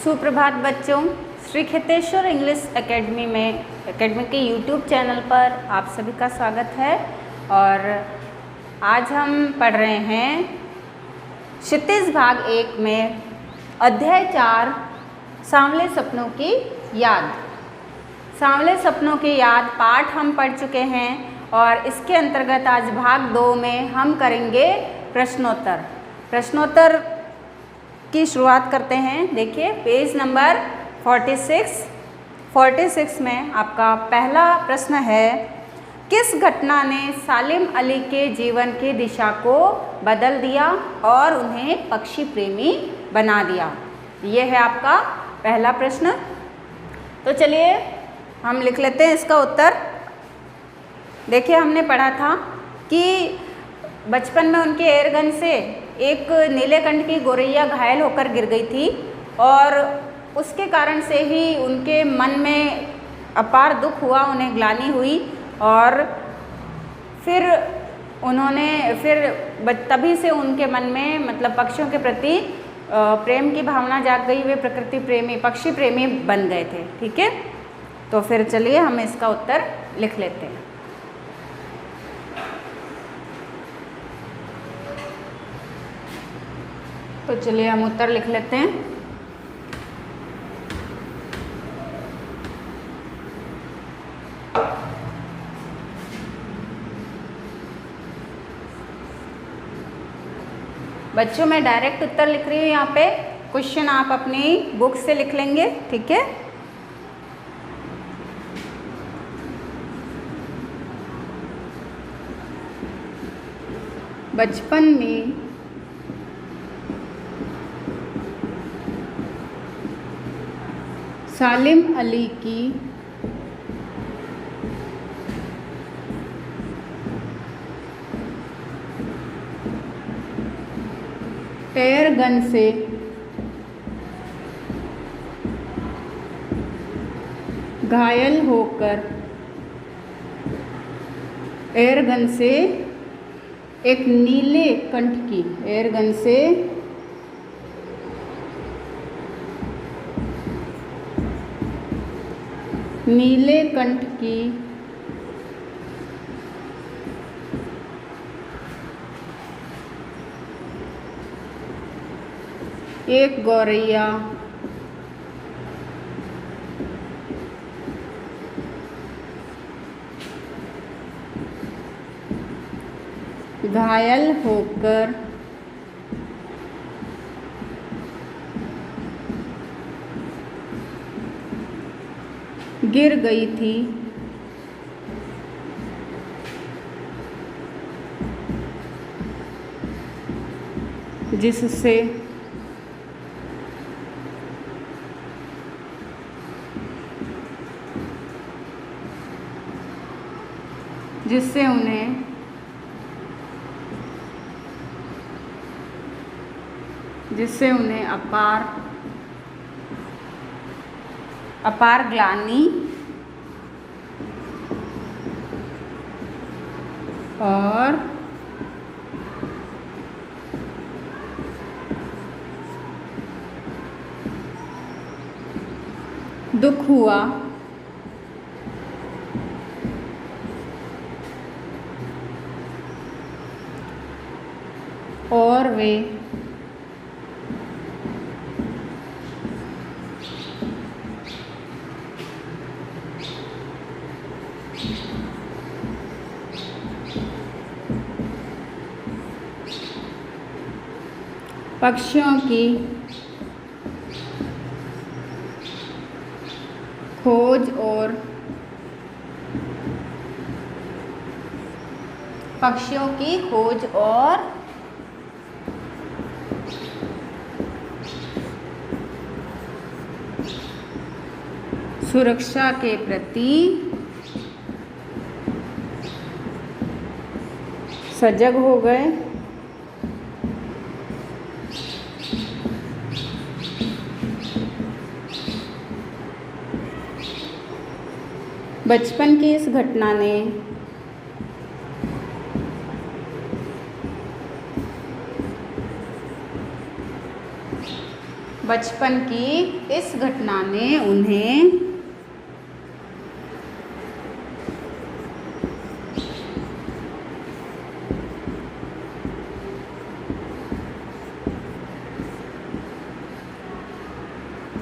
सुप्रभात बच्चों, Shri Kheteshwar English academy के यूट्यूब चैनल पर आप सभी का स्वागत है। और आज हम पढ़ रहे हैं क्षितिज भाग 1 में अध्याय 4 सांवले सपनों की याद। सांवले सपनों की याद पाठ हम पढ़ चुके हैं और इसके अंतर्गत आज भाग 2 में हम करेंगे प्रश्नोत्तर की शुरुआत करते हैं। देखिए पेज नंबर 46 में आपका पहला प्रश्न है, किस घटना ने सालिम अली के जीवन की दिशा को बदल दिया और उन्हें पक्षी प्रेमी बना दिया? ये है आपका पहला प्रश्न। तो चलिए हम लिख लेते हैं इसका उत्तर। देखिए हमने पढ़ा था कि बचपन में उनके एयरगन से एक नीलेकंठ की गोरैया घायल होकर गिर गई थी और उसके कारण से ही उनके मन में अपार दुख हुआ, उन्हें ग्लानि हुई और फिर तभी से उनके मन में मतलब पक्षियों के प्रति प्रेम की भावना जाग गई। वे प्रकृति प्रेमी, पक्षी प्रेमी बन गए थे। ठीक है, तो फिर चलिए हम इसका उत्तर लिख लेते हैं। तो चलिए हम उत्तर लिख लेते हैं। बच्चों मैं डायरेक्ट उत्तर लिख रही हूँ, यहाँ पे क्वेश्चन आप अपनी बुक से लिख लेंगे। ठीक है, बचपन में सालिम अली की एयरगन से घायल होकर एयरगन से एक नीले कंठ की एयरगन से नीले कंठ की एक गौरैया घायल होकर गिर गई थी, जिससे उन्हें अपार ग्लानि और दुख हुआ। और वे पक्षियों की खोज और सुरक्षा के प्रति सजग हो गए। बचपन की इस घटना ने बचपन की इस घटना ने उन्हें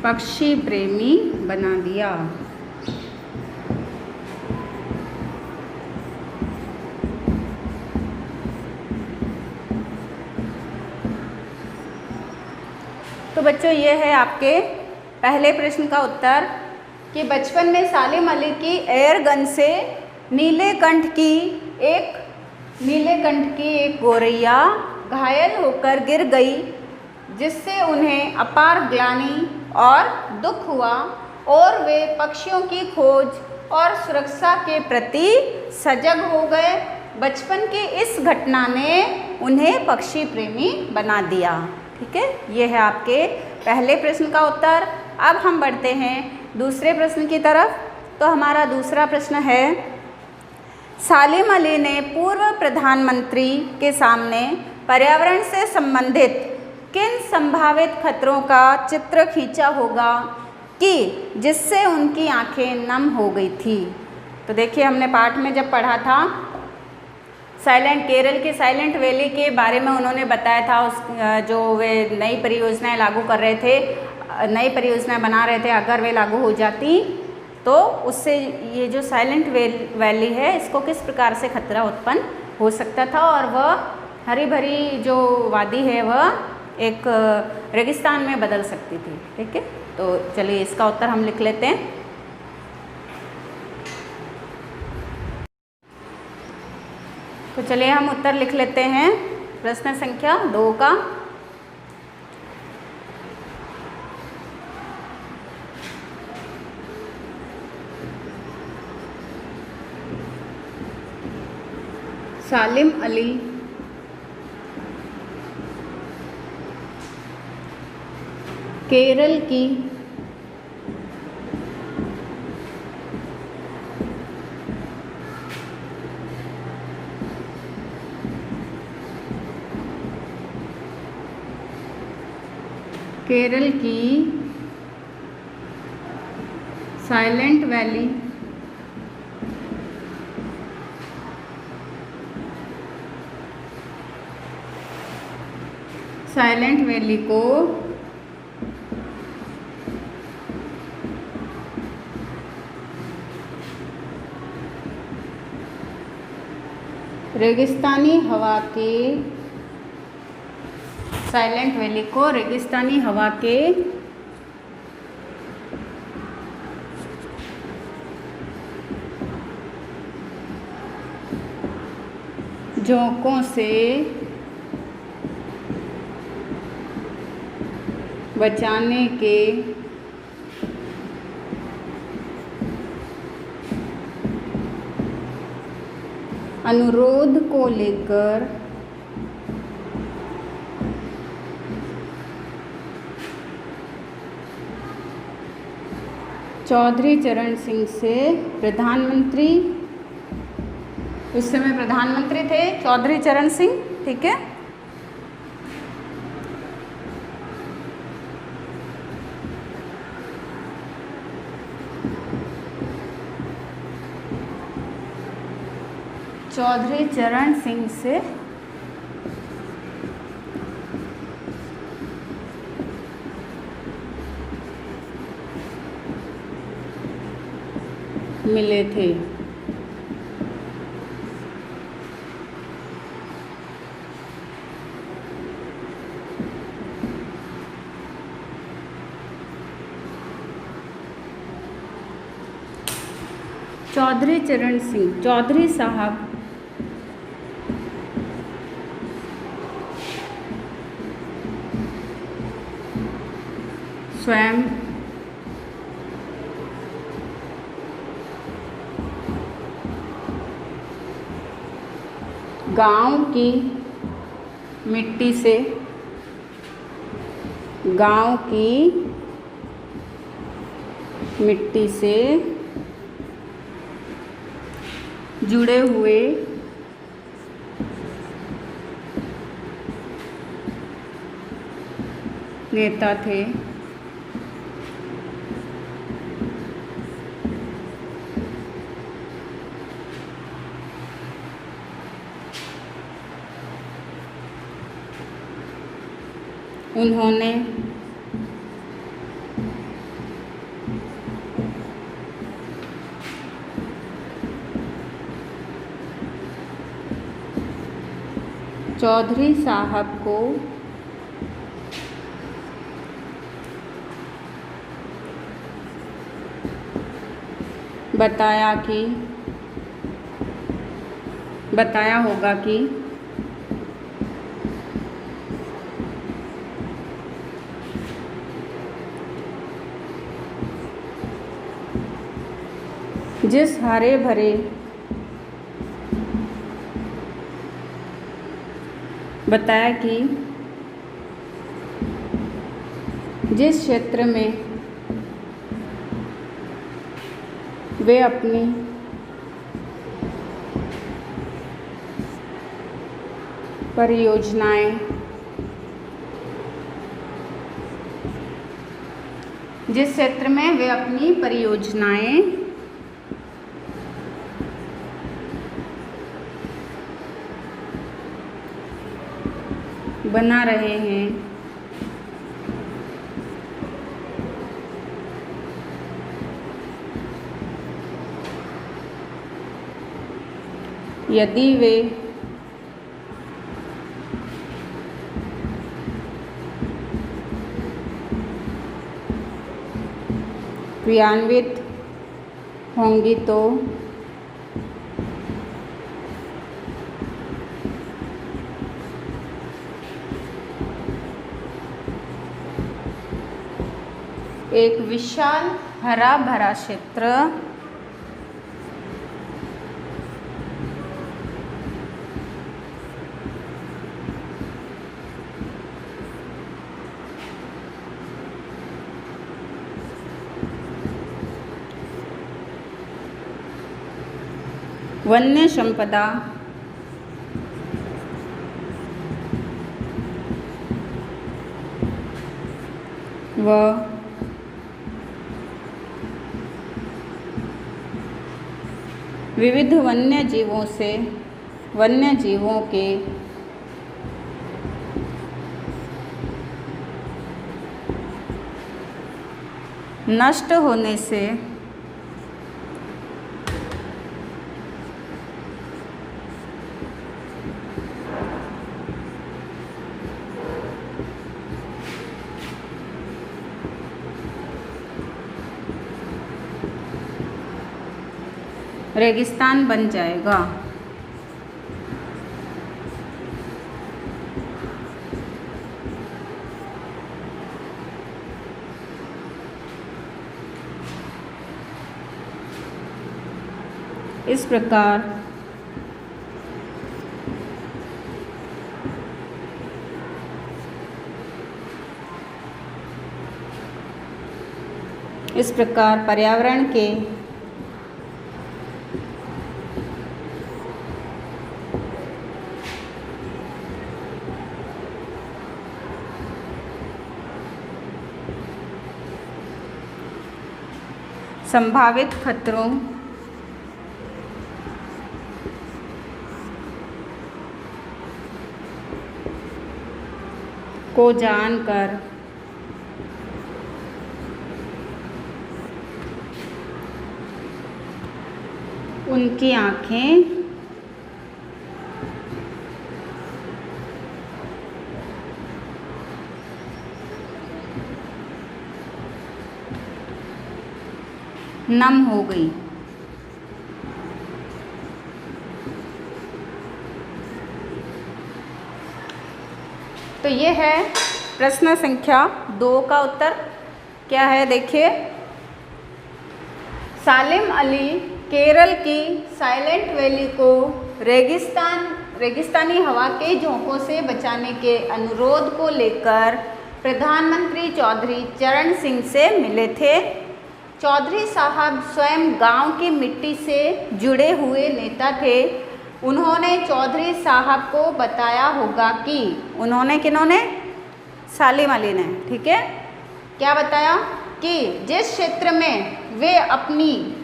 पक्षी प्रेमी बना दिया। तो बच्चों, ये है आपके पहले प्रश्न का उत्तर कि बचपन में सालिम अली की एयर गन से नीलकंठ की एक गोरैया घायल होकर गिर गई, जिससे उन्हें अपार ग्लानि और दुख हुआ और वे पक्षियों की खोज और सुरक्षा के प्रति सजग हो गए। बचपन की इस घटना ने उन्हें पक्षी प्रेमी बना दिया। ठीक है, ये है आपके पहले प्रश्न का उत्तर। अब हम बढ़ते हैं दूसरे प्रश्न की तरफ। तो हमारा दूसरा प्रश्न है, सालिम अली ने पूर्व प्रधानमंत्री के सामने पर्यावरण से संबंधित किन संभावित खतरों का चित्र खींचा होगा कि जिससे उनकी आंखें नम हो गई थी। तो देखिए, हमने पाठ में जब पढ़ा था केरल के साइलेंट वैली के बारे में उन्होंने बताया था। उस जो वे नई परियोजनाएं लागू कर रहे थे, नई परियोजनाएं बना रहे थे, अगर वे लागू हो जाती तो उससे ये जो साइलेंट वैली है इसको किस प्रकार से खतरा उत्पन्न हो सकता था और वह हरी भरी जो वादी है वह एक रेगिस्तान में बदल सकती थी। ठीक है, तो चलिए इसका उत्तर हम लिख लेते हैं। तो चलिए हम उत्तर लिख लेते हैं प्रश्न संख्या 2 का। सालिम अली केरल की साइलेंट वैली को रेगिस्तानी हवा के झोंकों से बचाने के अनुरोध को लेकर चौधरी चरण सिंह से प्रधानमंत्री, उस समय प्रधानमंत्री थे चौधरी चरण सिंह। ठीक है, चौधरी चरण सिंह से मिले थे। चौधरी चरण सिंह, चौधरी साहब स्वयं गांव की मिट्टी से जुड़े हुए नेता थे। उन्होंने चौधरी साहब को बताया होगा कि जिस हरे भरे बताया कि जिस क्षेत्र में वे अपनी परियोजनाएं बना रहे हैं, यदि वे क्रियान्वित होंगी तो एक विशाल हरा भरा क्षेत्र वन्य संपदा व विविध वन्य जीवों के नष्ट होने से रेगिस्तान बन जाएगा। इस प्रकार पर्यावरण के संभावित खतरों को जानकर उनकी आँखें नम हो गई। तो ये है प्रश्न संख्या 2 का उत्तर। क्या है देखिए, सालिम अली केरल की साइलेंट वैली को रेगिस्तानी हवा के झोंकों से बचाने के अनुरोध को लेकर प्रधानमंत्री चौधरी चरण सिंह से मिले थे। चौधरी साहब स्वयं गांव की मिट्टी से जुड़े हुए नेता थे। उन्होंने चौधरी साहब को बताया होगा कि किन्होंने? सालिम अली ने, ठीक है। क्या बताया कि जिस क्षेत्र में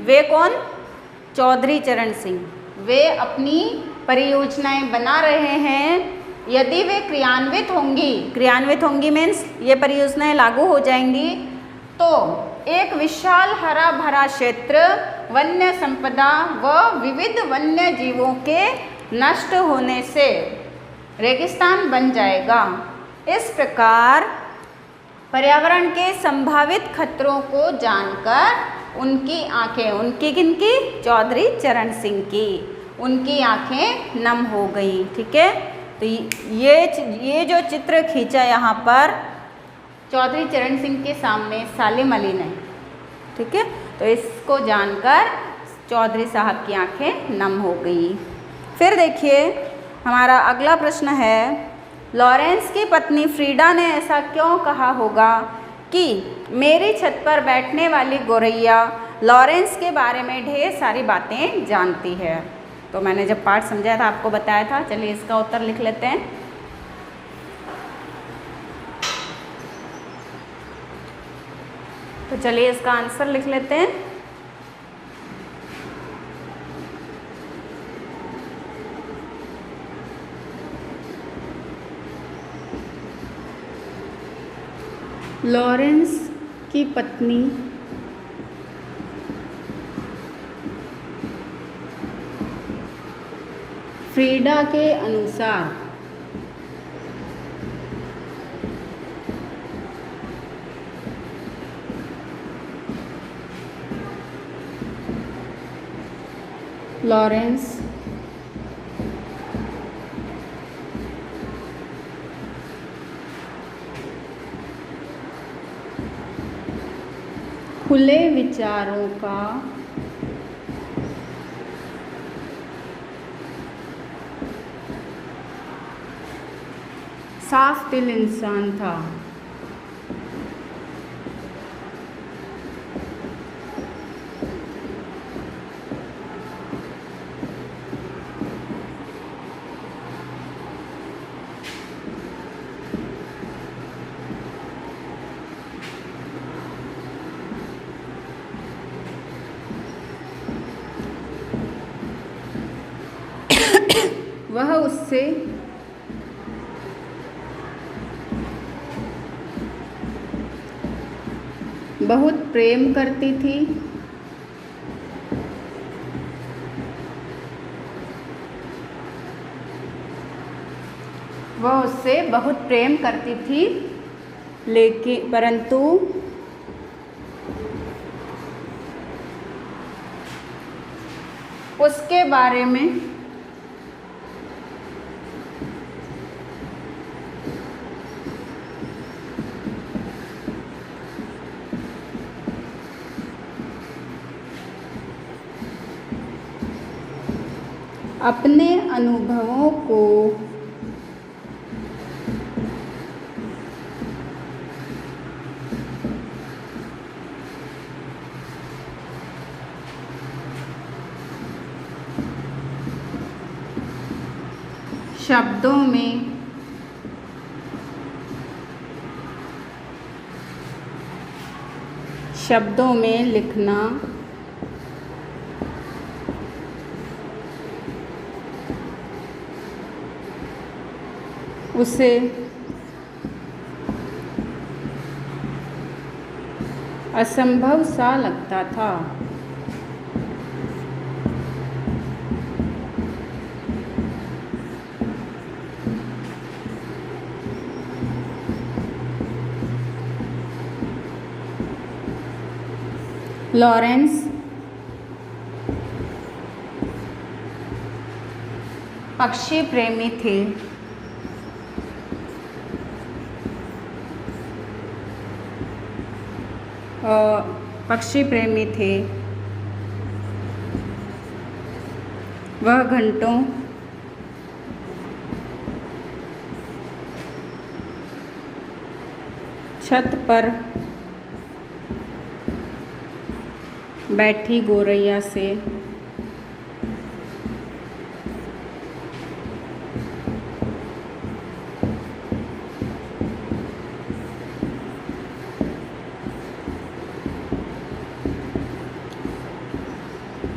वे कौन? चौधरी चरण सिंह, वे अपनी परियोजनाएं बना रहे हैं, यदि वे क्रियान्वित होंगी मीन्स ये परियोजनाएं लागू हो जाएंगी, तो एक विशाल हरा भरा क्षेत्र वन्य संपदा व विविध वन्य जीवों के नष्ट होने से रेगिस्तान बन जाएगा। इस प्रकार पर्यावरण के संभावित खतरों को जानकर उनकी आंखें, उनकी किनकी, चौधरी चरण सिंह की, उनकी आंखें नम हो गई। ठीक है, तो ये जो चित्र खींचा यहाँ पर चौधरी चरण सिंह के सामने सालिम अली ने, ठीक है, तो इसको जानकर चौधरी साहब की आंखें नम हो गई। फिर देखिए हमारा अगला प्रश्न है, लॉरेंस की पत्नी फ्रीडा ने ऐसा क्यों कहा होगा कि मेरी छत पर बैठने वाली गोरैया लॉरेंस के बारे में ढेर सारी बातें जानती है। तो मैंने जब पाठ समझाया था आपको बताया था। चलिए इसका उत्तर लिख लेते हैं। तो चलिए इसका आंसर लिख लेते हैं। लॉरेंस की पत्नी फ्रीडा के अनुसार लॉरेंस खुले विचारों का साफ दिल इंसान था। वह उससे बहुत प्रेम करती थी। वह उससे बहुत प्रेम करती थी, लेकिन परंतु उसके बारे में अपने अनुभवों को शब्दों में लिखना उसे असंभव सा लगता था। लॉरेंस पक्षी प्रेमी थे। वह घंटों छत पर बैठी गोरैया से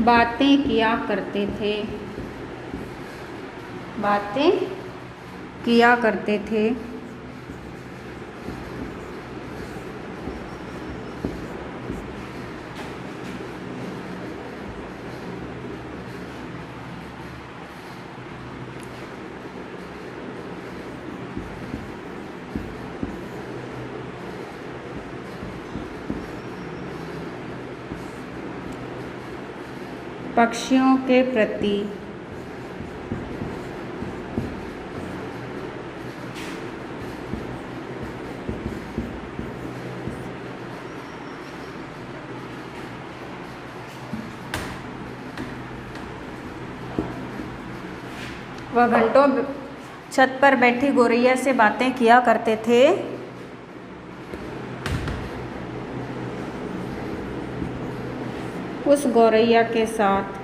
बातें किया करते थे। किया करते थे। पक्षियों के प्रति वह घंटों छत पर बैठी गौरैया से बातें किया करते थे। उस गौरैया के साथ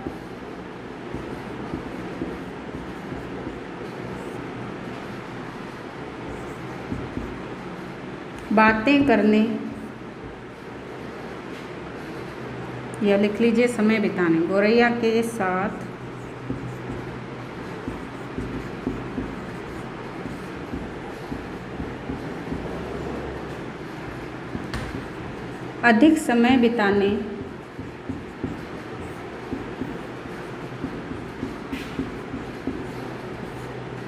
बातें करने, या लिख लीजिए समय बिताने, गौरैया के साथ अधिक समय बिताने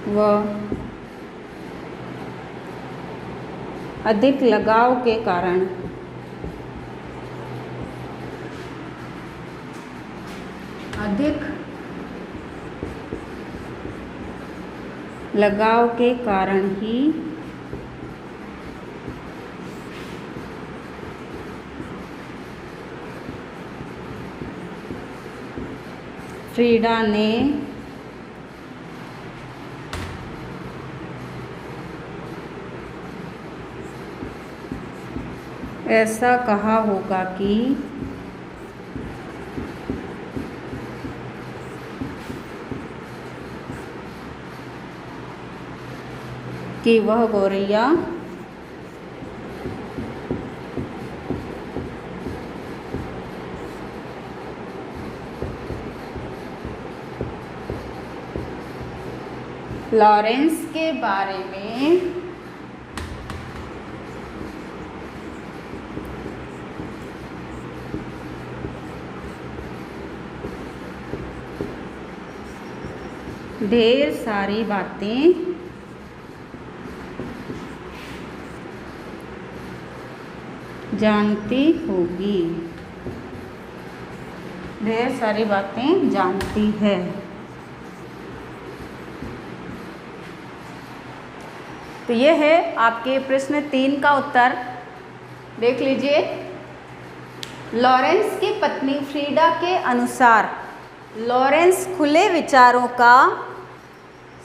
व अधिक लगाव के कारण ही फ्रीडा ने ऐसा कहा होगा कि वह गौरैया लॉरेंस के बारे में ढेर सारी बातें जानती होगी, ढेर सारी बातें जानती है। तो ये है आपके प्रश्न 3 का उत्तर। देख लीजिए, लॉरेंस की पत्नी फ्रीडा के अनुसार लॉरेंस खुले विचारों का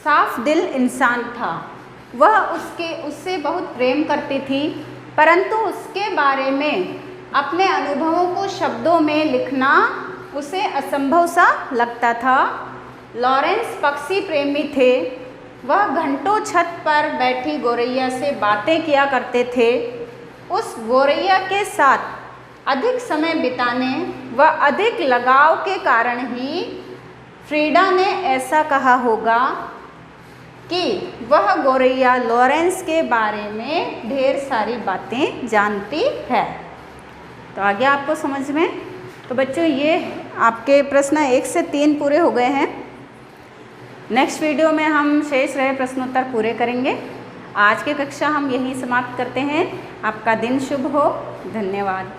साफ दिल इंसान था। वह उससे बहुत प्रेम करती थी, परंतु उसके बारे में अपने अनुभवों को शब्दों में लिखना उसे असंभव सा लगता था। लॉरेंस पक्षी प्रेमी थे। वह घंटों छत पर बैठी गौरैया से बातें किया करते थे। उस गौरैया के साथ अधिक समय बिताने व अधिक लगाव के कारण ही फ्रीडा ने ऐसा कहा होगा कि वह गौरैया लॉरेंस के बारे में ढेर सारी बातें जानती है। तो आ गया आपको समझ में। तो बच्चों, ये आपके प्रश्न 1 से 3 पूरे हो गए हैं। नेक्स्ट वीडियो में हम शेष रहे प्रश्नोत्तर पूरे करेंगे। आज की कक्षा हम यहीं समाप्त करते हैं। आपका दिन शुभ हो। धन्यवाद।